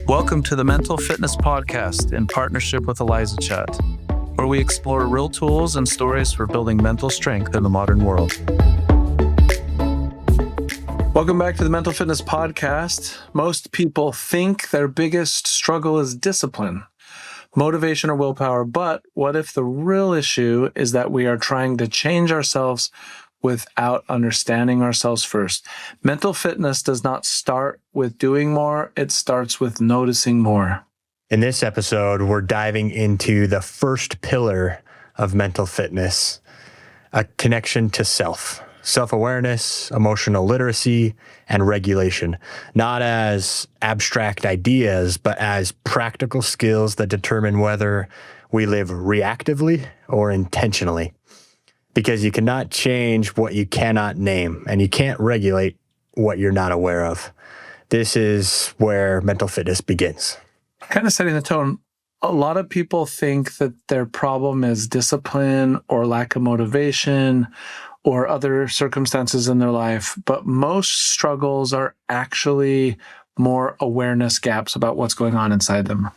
Welcome to the Mental Fitness Podcast in partnership with Untitled Chapter, where we explore real tools and stories for building mental strength in the modern world. Welcome back to the Mental Fitness Podcast. Most people think their biggest struggle is discipline, motivation, or willpower, but what if the real issue is that we are trying to change ourselves without understanding ourselves first? Mental fitness does not start with doing more, it starts with noticing more. In this episode, we're diving into the first pillar of mental fitness, a connection to self, self-awareness, emotional literacy, and regulation, not as abstract ideas, but as practical skills that determine whether we live reactively or intentionally. Because you cannot change what you cannot name, and you can't regulate what you're not aware of. This is where mental fitness begins. Kind of setting the tone, a lot of people think that their problem is discipline or lack of motivation or other circumstances in their life, but most struggles are actually more awareness gaps about what's going on inside them.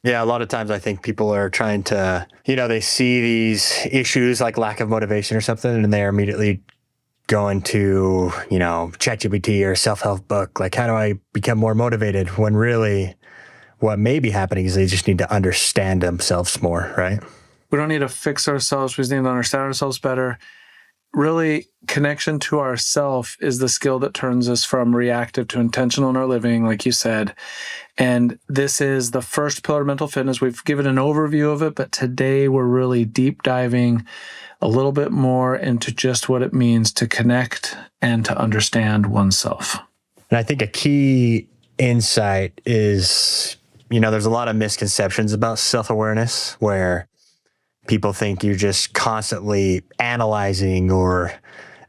Yeah, a lot of times I think people are trying to, they see these issues like lack of motivation or something, and they're immediately going to, ChatGPT or self-help book, like, how do I become more motivated? When really what may be happening is they just need to understand themselves more, right? We don't need to fix ourselves. We just need to understand ourselves better. Really, connection to ourself is the skill that turns us from reactive to intentional in our living, like you said. And this is the first pillar of mental fitness. We've given an overview of it, but today we're really deep diving a little bit more into just what it means to connect and to understand oneself. And I think a key insight is, there's a lot of misconceptions about self-awareness where people think you're just constantly analyzing, or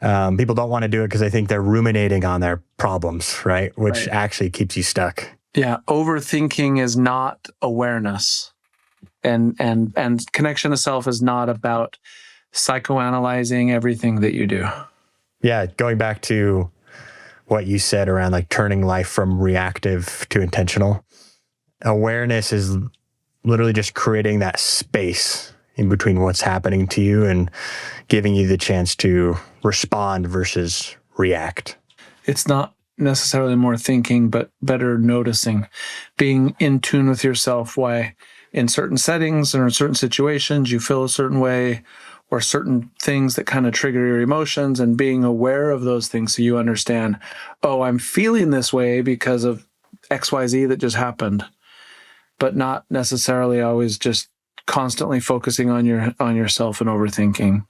people don't want to do it because they think they're ruminating on their problems, right? Which actually keeps you stuck. Yeah, overthinking is not awareness, and connection to self is not about psychoanalyzing everything that you do. Yeah, going back to what you said around like turning life from reactive to intentional, awareness is literally just creating that space in between what's happening to you and giving you the chance to respond versus react. It's not necessarily more thinking, but better noticing, being in tune with yourself, why in certain settings or in certain situations you feel a certain way, or certain things that kind of trigger your emotions, and being aware of those things so you understand, oh, I'm feeling this way because of XYZ that just happened, but not necessarily always just constantly focusing on yourself and overthinking.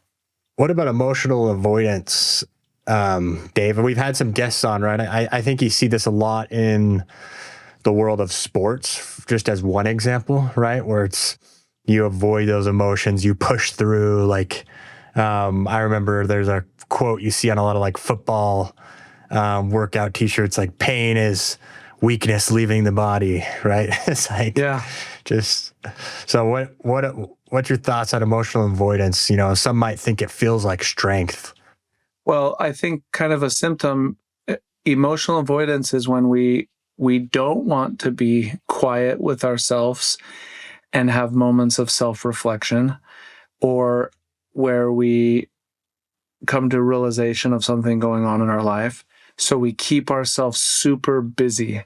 What about emotional avoidance, Dave? We've had some guests on, right? I think you see this a lot in the world of sports, just as one example, right? Where it's you avoid those emotions, you push through. Like, I remember there's a quote you see on a lot of like football workout t-shirts, like pain is weakness leaving the body, right? It's like, yeah. Just so what's your thoughts on emotional avoidance? Some might think it feels like strength. Well, I think kind of a symptom, emotional avoidance is when we don't want to be quiet with ourselves and have moments of self-reflection, or where we come to realization of something going on in our life. So we keep ourselves super busy,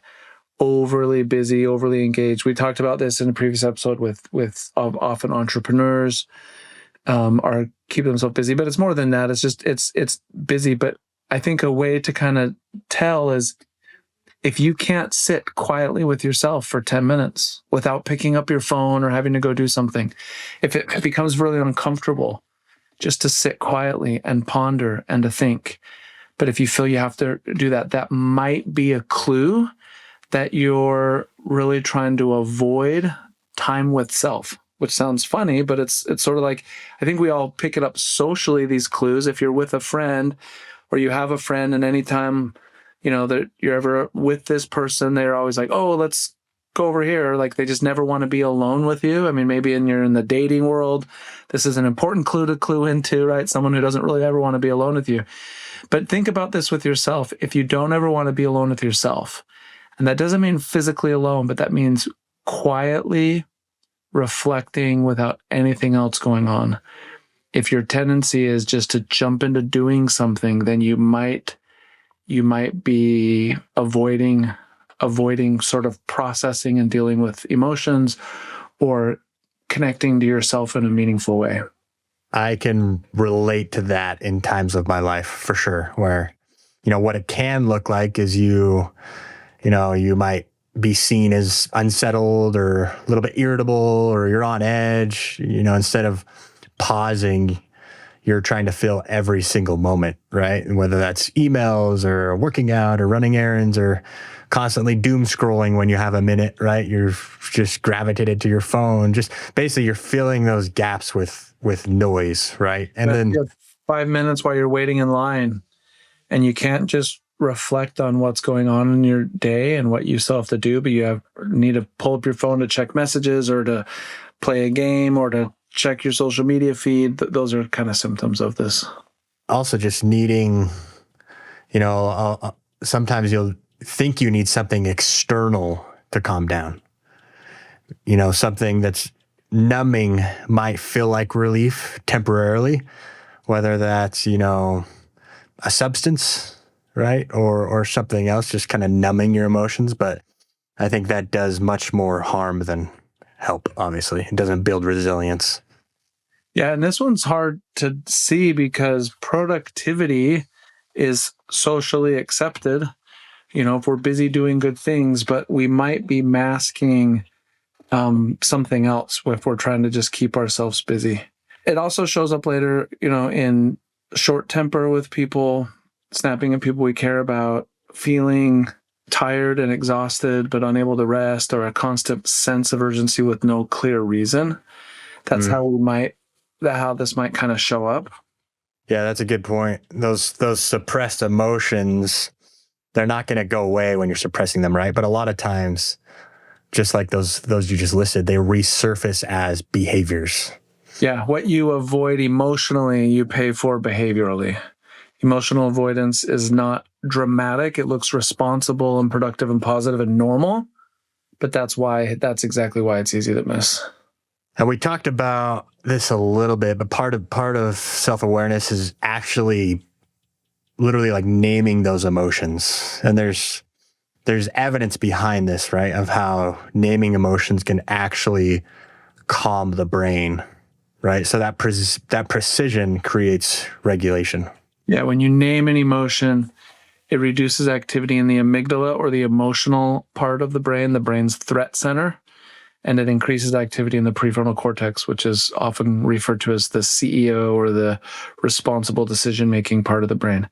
overly engaged. We talked about this in a previous episode with often entrepreneurs are keeping themselves busy, but it's more than that. It's just, it's busy. But I think a way to kind of tell is if you can't sit quietly with yourself for 10 minutes without picking up your phone or having to go do something, if it becomes really uncomfortable just to sit quietly and ponder and to think. But if you feel you have to do that, that might be a clue that you're really trying to avoid time with self, which sounds funny, but it's sort of like, I think we all pick it up socially, these clues. If you're with a friend or you have a friend, and anytime, that you're ever with this person, they're always like, oh, let's go over here. Like, they just never want to be alone with you. I mean, maybe you're in the dating world, this is an important clue to clue into, right? Someone who doesn't really ever want to be alone with you. But think about this with yourself. If you don't ever want to be alone with yourself, And that doesn't mean physically alone, but that means quietly reflecting without anything else going on. If your tendency is just to jump into doing something, then you might be avoiding sort of processing and dealing with emotions or connecting to yourself in a meaningful way. I can relate to that in times of my life for sure, where, what it can look like is you might be seen as unsettled or a little bit irritable, or you're on edge, instead of pausing, you're trying to fill every single moment, right? And whether that's emails or working out or running errands or constantly doom scrolling when you have a minute, right? You're just gravitated to your phone. Just basically you're filling those gaps with noise, right? And then you have 5 minutes while you're waiting in line, and you can't just reflect on what's going on in your day and what you still have to do, but you need to pull up your phone to check messages or to play a game or to check your social media feed. Those are kind of symptoms of this. Also just needing, sometimes you'll think you need something external to calm down. Something that's numbing might feel like relief temporarily, whether that's, a substance, right? Or something else, just kind of numbing your emotions. But I think that does much more harm than help, obviously. It doesn't build resilience. Yeah, and this one's hard to see because productivity is socially accepted, if we're busy doing good things, but we might be masking something else if we're trying to just keep ourselves busy. It also shows up later, in short temper with people, snapping at people we care about, feeling tired and exhausted but unable to rest, or a constant sense of urgency with no clear reason. That's how this might kind of show up. Yeah, that's a good point. Those suppressed emotions, they're not going to go away when you're suppressing them, right? But a lot of times, just like those you just listed, they resurface as behaviors. Yeah, what you avoid emotionally, you pay for behaviorally. Emotional avoidance is not dramatic. It looks responsible and productive and positive and normal, but that's exactly why it's easy to miss. And we talked about this a little bit, but part of self-awareness is actually literally like naming those emotions. And there's evidence behind this, right? Of how naming emotions can actually calm the brain, right? So that precision creates regulation. Yeah, when you name an emotion, it reduces activity in the amygdala, or the emotional part of the brain's threat center, and it increases activity in the prefrontal cortex, which is often referred to as the CEO, or the responsible decision-making part of the brain.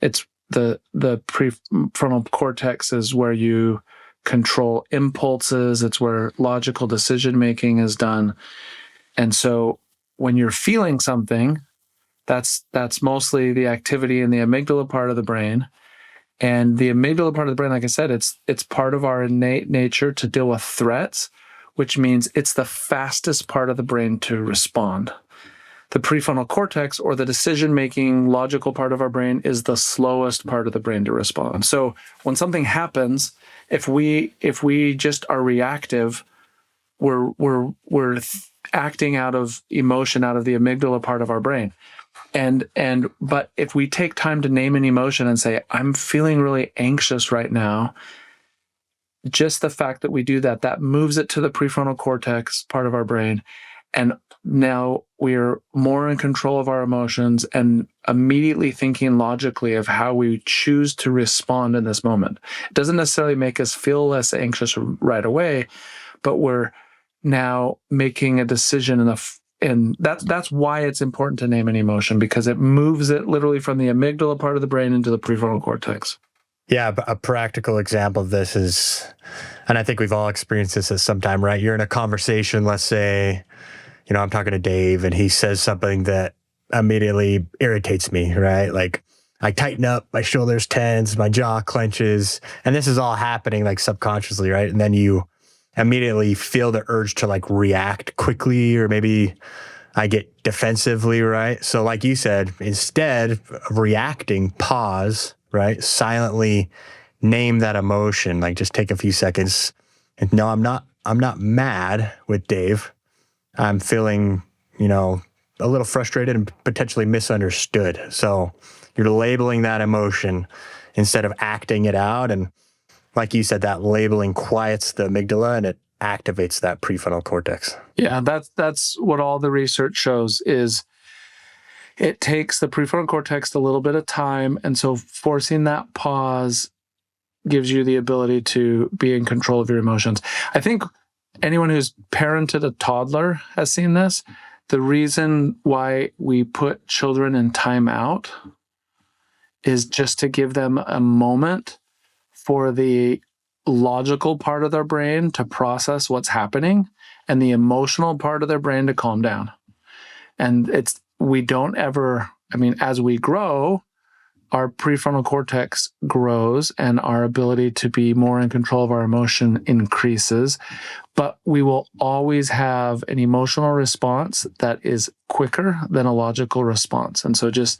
It's the prefrontal cortex is where you control impulses. It's where logical decision-making is done. And so when you're feeling something, that's mostly the activity in the amygdala part of the brain. And the amygdala part of the brain, like I said, it's part of our innate nature to deal with threats, which means it's the fastest part of the brain to respond. The prefrontal cortex, or the decision-making logical part of our brain, is the slowest part of the brain to respond. So when something happens, if we just are reactive, we're acting out of emotion, out of the amygdala part of our brain. But if we take time to name an emotion and say, I'm feeling really anxious right now, just the fact that we do that moves it to the prefrontal cortex part of our brain. And now we're more in control of our emotions and immediately thinking logically of how we choose to respond in this moment. It doesn't necessarily make us feel less anxious right away, but we're now making a decision and that's why it's important to name an emotion, because it moves it literally from the amygdala part of the brain into the prefrontal cortex. Yeah, a practical example of this is, and I think we've all experienced this at some time, right? You're in a conversation, let's say, I'm talking to Dave and he says something that immediately irritates me, right? Like I tighten up, my shoulders tense, my jaw clenches, and this is all happening like subconsciously, right? And then you immediately feel the urge to like react quickly, or maybe I get defensively, right? So like you said, instead of reacting, pause, right? Silently name that emotion, like just take a few seconds. And no, I'm not mad with Dave. I'm feeling, a little frustrated and potentially misunderstood. So you're labeling that emotion instead of acting it out. And like you said, that labeling quiets the amygdala and it activates that prefrontal cortex. Yeah, that's what all the research shows is it takes the prefrontal cortex a little bit of time. And so forcing that pause gives you the ability to be in control of your emotions. I think anyone who's parented a toddler has seen this. The reason why we put children in timeout is just to give them a moment for the logical part of their brain to process what's happening and the emotional part of their brain to calm down. And we don't ever, as we grow, our prefrontal cortex grows and our ability to be more in control of our emotion increases, but we will always have an emotional response that is quicker than a logical response. And so just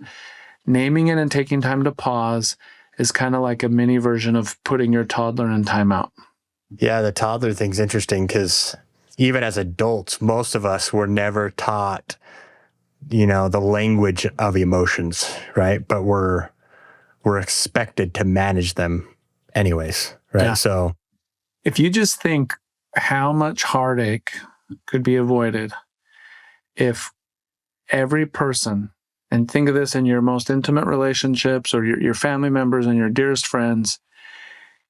naming it and taking time to pause is kind of like a mini version of putting your toddler in timeout. Yeah, the toddler thing's interesting because even as adults, most of us were never taught, the language of emotions, right? But we're expected to manage them anyways, right? Yeah. So if you just think how much heartache could be avoided if every person, and think of this in your most intimate relationships or your family members and your dearest friends,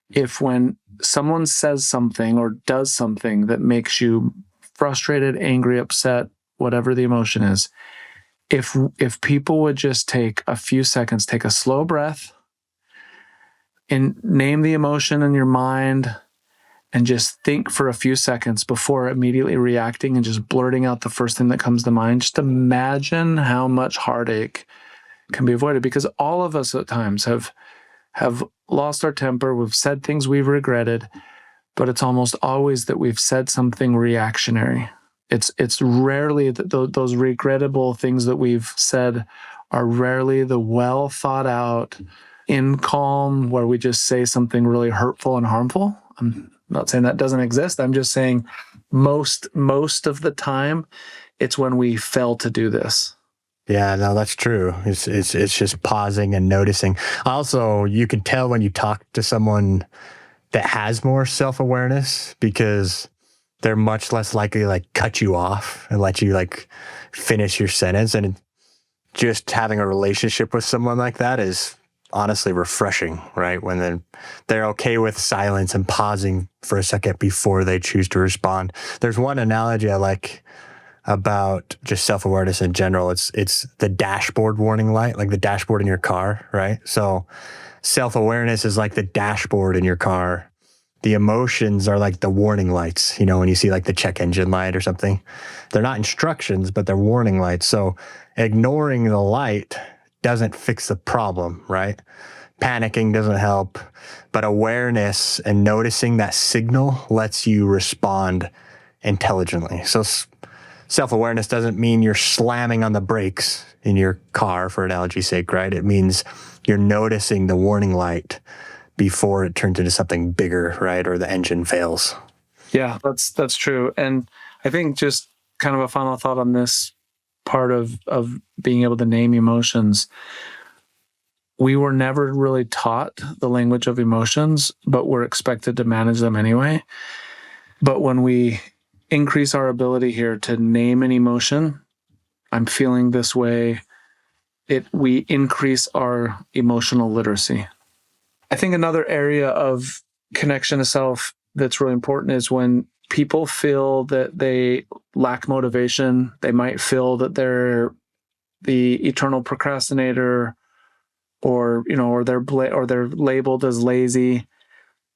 if when someone says something or does something that makes you frustrated, angry, upset, whatever the emotion is, if people would just take a few seconds, take a slow breath, and name the emotion in your mind, and just think for a few seconds before immediately reacting and just blurting out the first thing that comes to mind, just imagine how much heartache can be avoided. Because all of us at times have lost our temper, we've said things we've regretted, but it's almost always that we've said something reactionary. It's rarely that those regrettable things that we've said are rarely the well thought out, in calm, where we just say something really hurtful and harmful. I'm not saying that doesn't exist. I'm just saying most of the time, it's when we fail to do this. yeah, no, that's true. It's just pausing and noticing. Also, you can tell when you talk to someone that has more self-awareness because they're much less likely to like cut you off and let you like finish your sentence. And just having a relationship with someone like that is honestly refreshing, right? When they're okay with silence and pausing for a second before they choose to respond. There's one analogy I like about just self-awareness in general. It's the dashboard warning light, like the dashboard in your car, right? So self-awareness is like the dashboard in your car. The emotions are like the warning lights, when you see like the check engine light or something. They're not instructions, but they're warning lights. So ignoring the light doesn't fix the problem, right? Panicking doesn't help, but awareness and noticing that signal lets you respond intelligently. So self-awareness doesn't mean you're slamming on the brakes in your car, for analogy's sake, right? It means you're noticing the warning light before it turns into something bigger, right? Or the engine fails. Yeah, that's true. And I think just kind of a final thought on this part of being able to name emotions. We were never really taught the language of emotions, but we're expected to manage them anyway. But when we increase our ability here to name an emotion, I'm feeling this way, we increase our emotional literacy. I think another area of connection to self that's really important is when people feel that they lack motivation, they might feel that they're the eternal procrastinator, or they're labeled as lazy.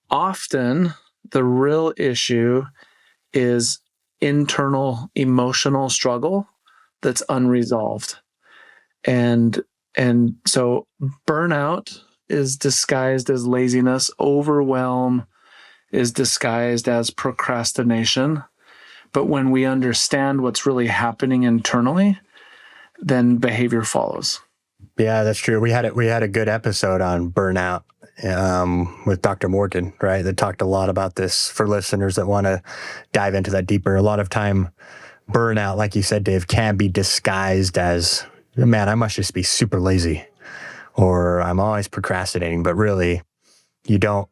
Often the real issue is internal emotional struggle that's unresolved. And so burnout is disguised as laziness, overwhelm is disguised as procrastination. But when we understand what's really happening internally, then behavior follows. Yeah, that's true. We had a good episode on burnout with Dr. Morgan, right? That talked a lot about this for listeners that want to dive into that deeper. A lot of time, burnout, like you said, Dave, can be disguised as, man, I must just be super lazy, or I'm always procrastinating. But really, you don't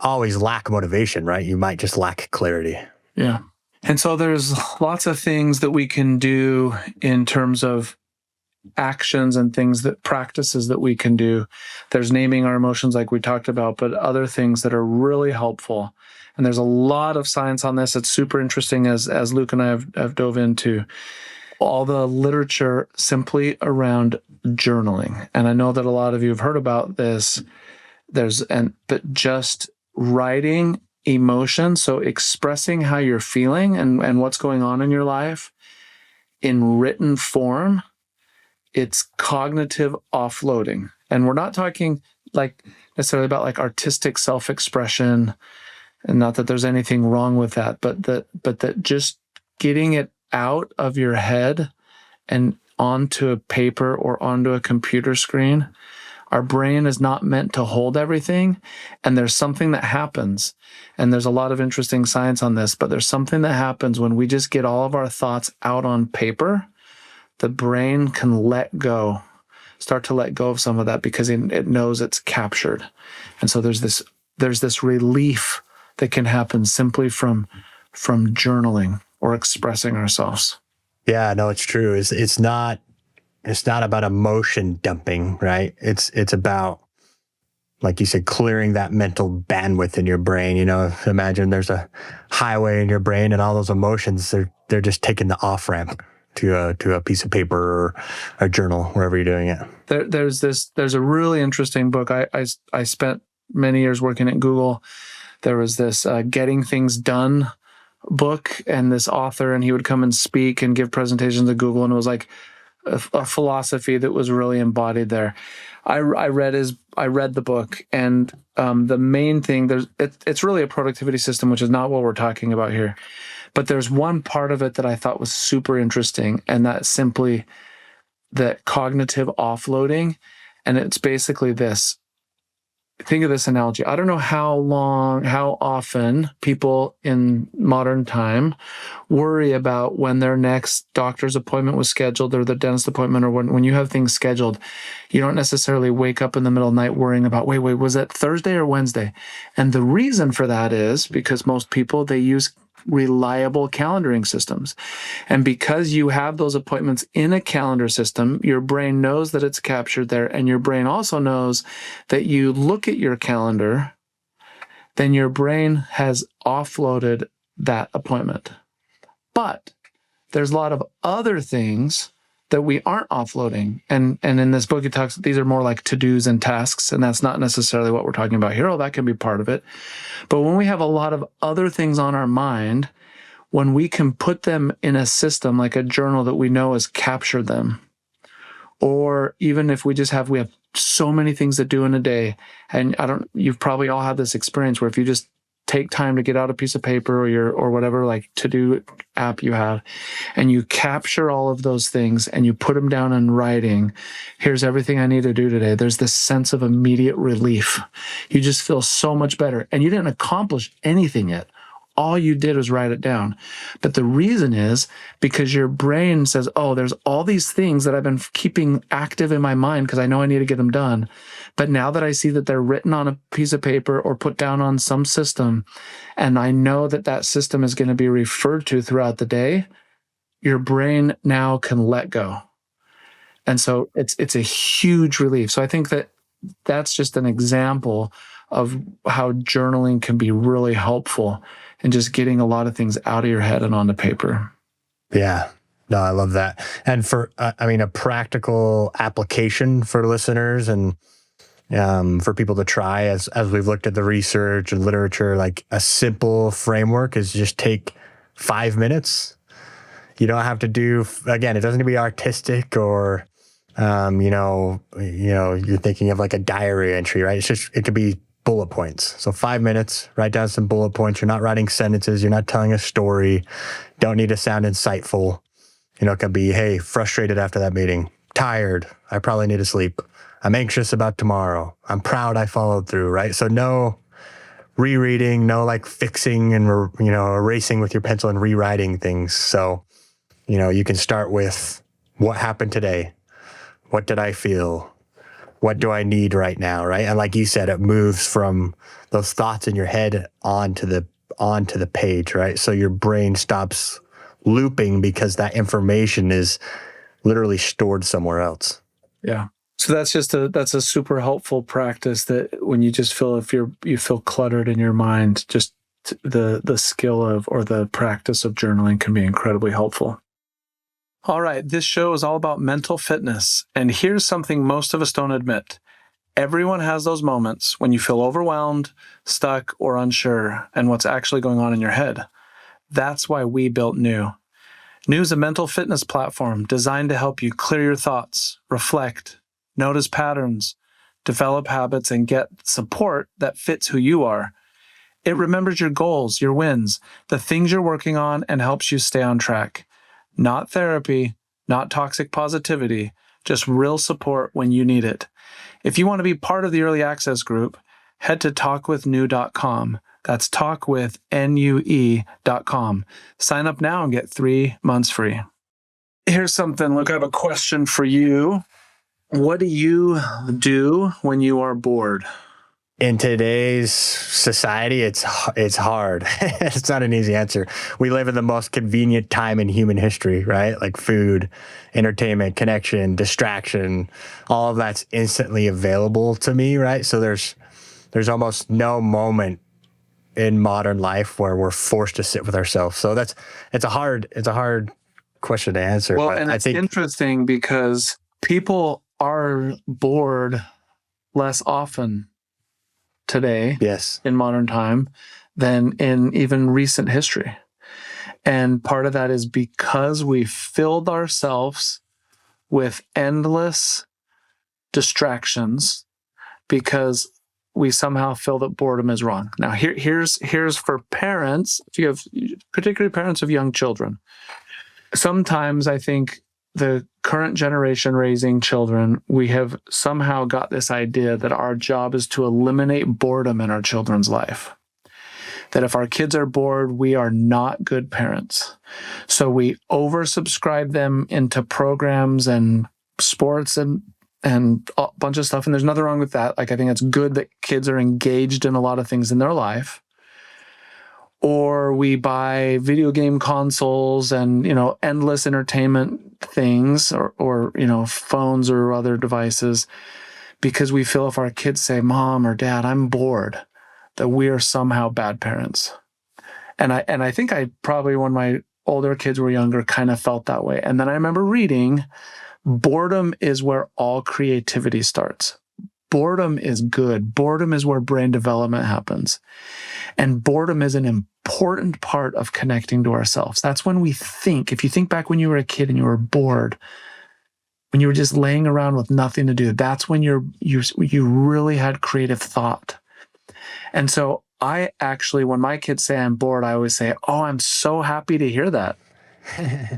always lack motivation, right? You might just lack clarity. Yeah. And so there's lots of things that we can do in terms of actions and practices that we can do. There's naming our emotions like we talked about, but other things that are really helpful. And there's a lot of science on this. It's super interesting as Luke and I have dove into all the literature simply around journaling. And I know that a lot of you have heard about this. But just writing emotion, so expressing how you're feeling and what's going on in your life in written form, it's cognitive offloading. And we're not talking like necessarily about like artistic self-expression, and not that there's anything wrong with that, but that just getting it out of your head and onto a paper or onto a computer screen. Our brain is not meant to hold everything, and there's something that happens, and there's a lot of interesting science on this, but there's something that happens when we just get all of our thoughts out on paper. The brain can start to let go of some of that because it knows it's captured. And so there's this relief that can happen simply from journaling or expressing ourselves. Yeah, no, it's true. It's not about emotion dumping, right? It's about, like you said, clearing that mental bandwidth in your brain. Imagine there's a highway in your brain, and all those emotions, they're just taking the off ramp to a piece of paper or a journal, wherever you're doing it. There's a really interesting book. I spent many years working at Google. There was this Getting Things Done book, and this author, and he would come and speak and give presentations at Google, and it was like a philosophy that was really embodied there. I read the book, and the main thing, it's really a productivity system, which is not what we're talking about here. But there's one part of it that I thought was super interesting, and that's simply the cognitive offloading. And it's basically this. Think of this analogy. I don't know how often people in modern time worry about when their next doctor's appointment was scheduled, or the dentist appointment, or when you have things scheduled, you don't necessarily wake up in the middle of the night worrying about, wait, was that Thursday or Wednesday? And the reason for that is because most people, they use reliable calendaring systems. And because you have those appointments in a calendar system, your brain knows that it's captured there. And your brain also knows that you look at your calendar, then your brain has offloaded that appointment. But there's a lot of other things that we aren't offloading. And in this book, it talks, these are more like to-dos and tasks, and that's not necessarily what we're talking about here. Oh, that can be part of it. But when we have a lot of other things on our mind, when we can put them in a system like a journal that we know has captured them, or even if we have so many things to do in a day, and you've probably all had this experience where if you just take time to get out a piece of paper or whatever, like to-do app you have, and you capture all of those things and you put them down in writing, here's everything I need to do today. There's this sense of immediate relief. You just feel so much better, and you didn't accomplish anything yet. All you did was write it down. But the reason is because your brain says, oh, there's all these things that I've been keeping active in my mind because I know I need to get them done. But now that I see that they're written on a piece of paper or put down on some system, and I know that system is going to be referred to throughout the day, your brain now can let go. And so it's a huge relief. So I think that's just an example of how journaling can be really helpful in just getting a lot of things out of your head and onto paper. Yeah. No, I love that. And for, a practical application for listeners and for people to try, as we've looked at the research and literature, like a simple framework is just take 5 minutes. You don't have to do, again, it doesn't have to be artistic or, you're thinking of like a diary entry, right? It could be bullet points. So 5 minutes, write down some bullet points. You're not writing sentences. You're not telling a story. Don't need to sound insightful. It could be, hey, frustrated after that meeting, tired. I probably need to sleep. I'm anxious about tomorrow. I'm proud I followed through, right? So no rereading, no like fixing and, erasing with your pencil and rewriting things. So, you can start with what happened today? What did I feel? What do I need right now, right? And like you said, it moves from those thoughts in your head onto the page, right? So your brain stops looping because that information is literally stored somewhere else. Yeah. So that's a super helpful practice, that when you just feel, if you feel cluttered in your mind, just the skill of, or the practice of journaling can be incredibly helpful. All right, this show is all about mental fitness, and here's something most of us don't admit. Everyone has those moments when you feel overwhelmed, stuck, or unsure, and what's actually going on in your head. That's why we built New. New is a mental fitness platform designed to help you clear your thoughts, reflect, notice patterns, develop habits, and get support that fits who you are. It remembers your goals, your wins, the things you're working on, and helps you stay on track. Not therapy, not toxic positivity, just real support when you need it. If you want to be part of the early access group, head to talkwithnew.com. That's talkwithnue.com. Sign up now and get 3 months free. Here's something. Look, I have a question for you. What do you do when you are bored? In today's society, it's hard. It's not an easy answer. We live in the most convenient time in human history, right? Like food, entertainment, connection, distraction, all of that's instantly available to me, right? So there's almost no moment in modern life where we're forced to sit with ourselves. So it's a hard question to answer. Well, but and I think interesting because people are bored less often today, yes, in modern time, than in even recent history. And part of that is because we filled ourselves with endless distractions, because we somehow feel that boredom is wrong. Now, here's for parents, if you have, particularly parents of young children. Sometimes I think the current generation raising children, we have somehow got this idea that our job is to eliminate boredom in our children's life. That if our kids are bored, we are not good parents. So we oversubscribe them into programs and sports and a bunch of stuff. And there's nothing wrong with that. Like, I think it's good that kids are engaged in a lot of things in their life. Or we buy video game consoles and, endless entertainment things, or phones or other devices, because we feel if our kids say, "Mom or Dad, I'm bored," that we are somehow bad parents. And I think I probably, when my older kids were younger, kind of felt that way. And then I remember reading, boredom is where all creativity starts. Boredom is good. Boredom is where brain development happens. And boredom is an important part of connecting to ourselves. That's when we think. If you think back when you were a kid and you were bored, when you were just laying around with nothing to do, that's when you really had creative thought. And so I actually, when my kids say I'm bored, I always say, "Oh, I'm so happy to hear that."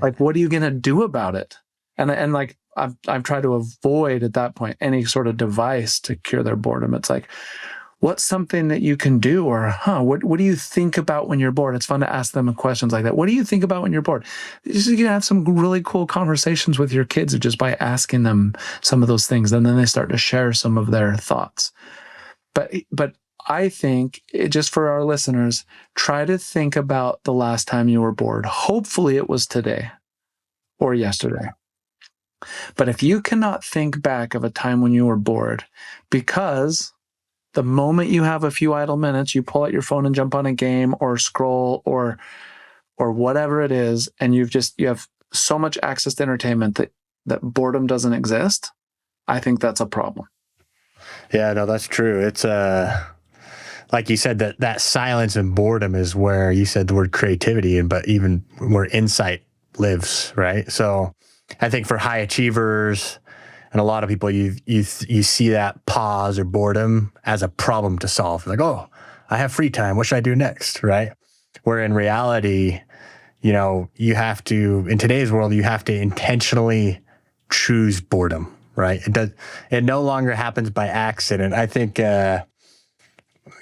Like, what are you going to do about it? And like, I've tried to avoid at that point any sort of device to cure their boredom. It's like, what's something that you can do? Or, what do you think about when you're bored? It's fun to ask them questions like that. What do you think about when you're bored? You can have some really cool conversations with your kids just by asking them some of those things. And then they start to share some of their thoughts. But I think, just for our listeners, try to think about the last time you were bored. Hopefully it was today or yesterday. But if you cannot think back of a time when you were bored, because the moment you have a few idle minutes, you pull out your phone and jump on a game or scroll or whatever it is, and you have so much access to entertainment that boredom doesn't exist, I think that's a problem. Yeah, no, that's true. It's like you said, that silence and boredom is where you said the word creativity, but even where insight lives, right? So I think for high achievers and a lot of people, you see that pause or boredom as a problem to solve. Like, oh, I have free time. What should I do next, right? Where in reality, you have to, in today's world, you have to intentionally choose boredom, right? It no longer happens by accident. I think, in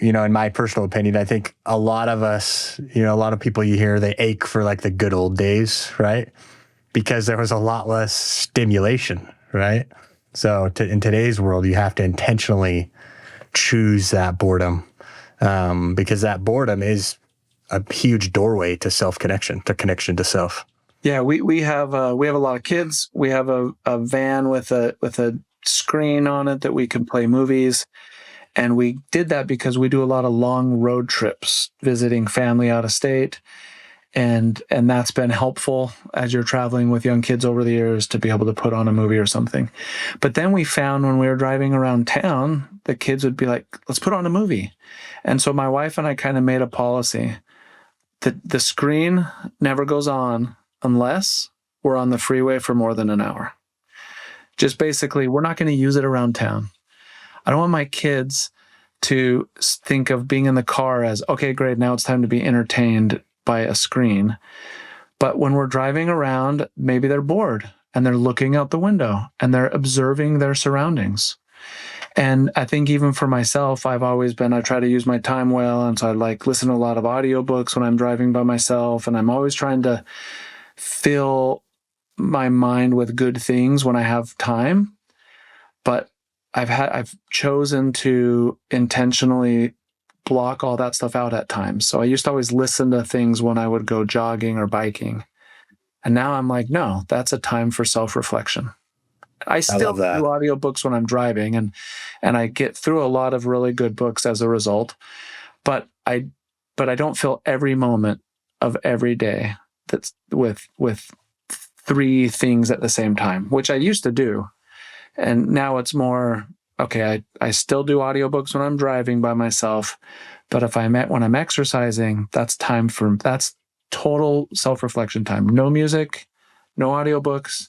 my personal opinion, I think a lot of us, a lot of people you hear, they ache for like the good old days, right? Because there was a lot less stimulation, right? So in today's world, you have to intentionally choose that boredom, because that boredom is a huge doorway to self-connection, to connection to self. Yeah, we have a lot of kids. We have a van with a screen on it that we can play movies. And we did that because we do a lot of long road trips, visiting family out of state. And that's been helpful as you're traveling with young kids over the years to be able to put on a movie or something. But then we found when we were driving around town, the kids would be like, let's put on a movie. And so my wife and I kind of made a policy that the screen never goes on unless we're on the freeway for more than an hour. Just basically, we're not going to use it around town. I don't want my kids to think of being in the car as, okay, great, now it's time to be entertained by a screen. But when we're driving around, maybe they're bored and they're looking out the window and they're observing their surroundings. And I think even for myself, I try to use my time well. And so I listen to a lot of audiobooks when I'm driving by myself. And I'm always trying to fill my mind with good things when I have time. But I've chosen to intentionally block all that stuff out at times. So I used to always listen to things when I would go jogging or biking. And now I'm like, no, that's a time for self-reflection. I still do audiobooks when I'm driving, and I get through a lot of really good books as a result. But I don't fill every moment of every day that's with three things at the same time, which I used to do. And now it's more, okay, I still do audiobooks when I'm driving by myself, but when I'm exercising, that's total self-reflection time. No music, no audiobooks,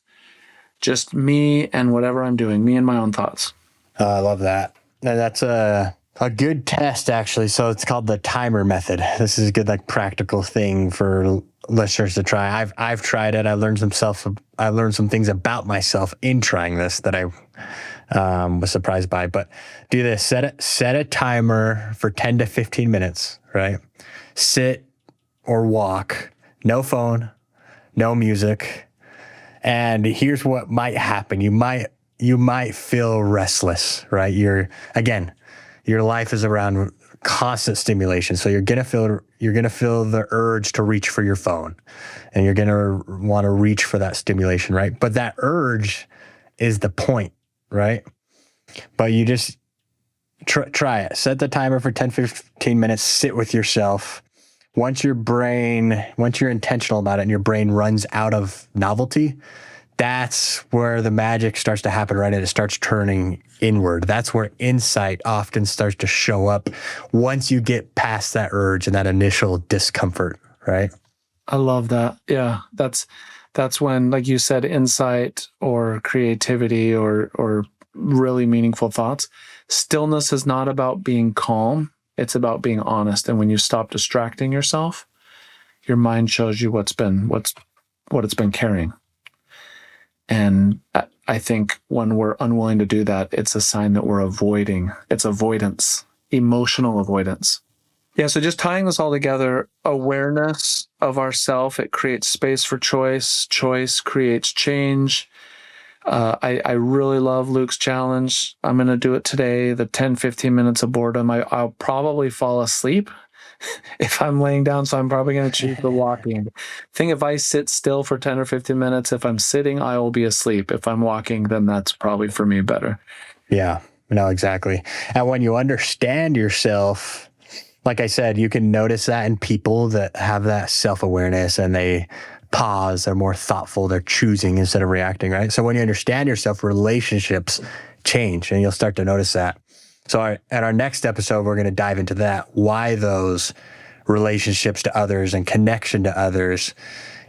just me and whatever I'm doing, me and my own thoughts. I love that. That's a good test, actually. So it's called the timer method. This is a good, practical thing for listeners to try. I've tried it. I learned some things about myself in trying this that I was surprised by. But do this: set a timer for 10 to 15 minutes. Right? Sit or walk. No phone. No music. And here's what might happen. You might feel restless, right? Your life is around constant stimulation. So you're gonna feel the urge to reach for your phone, and you're gonna want to reach for that stimulation, right? But that urge is the point, right? But you just try it. Set the timer for 10, 15 minutes. Sit with yourself. Once you're intentional about it and your brain runs out of novelty, that's where the magic starts to happen, right? And it starts turning inward. That's where insight often starts to show up once you get past that urge and that initial discomfort, right? I love that. Yeah. That's when, like you said, insight or creativity or really meaningful thoughts. Stillness is not about being calm. It's about being honest. And when you stop distracting yourself, your mind shows you what it's been carrying. And I think when we're unwilling to do that, it's a sign that we're avoiding. It's avoidance, emotional avoidance. Yeah, so just tying this all together, awareness of ourself, it creates space for choice. Choice creates change. I really love Luke's challenge. I'm going to do it today, the 10, 15 minutes of boredom. I'll probably fall asleep if I'm laying down, so I'm probably going to choose the walking. I think if I sit still for 10 or 15 minutes, if I'm sitting, I will be asleep. If I'm walking, then that's probably for me better. Yeah, no, exactly. And when you understand yourself, like I said, you can notice that in people that have that self-awareness and they pause, they're more thoughtful, they're choosing instead of reacting, right? So when you understand yourself, relationships change and you'll start to notice that. So at our next episode, we're going to dive into that, why those relationships to others and connection to others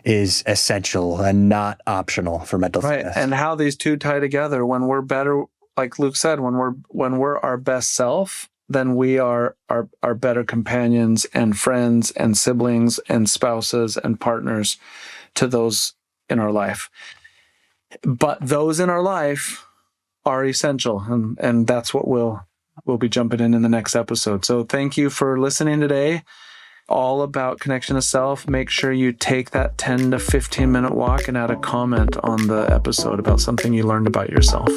is essential and not optional for mental fitness. And how these two tie together. When we're better, like Luke said, when we're our best self, then we are our better companions and friends and siblings and spouses and partners to those in our life. But those in our life are essential. And that's what we'll be jumping in the next episode. So thank you for listening today. All about connection to self. Make sure you take that 10 to 15 minute walk and add a comment on the episode about something you learned about yourself.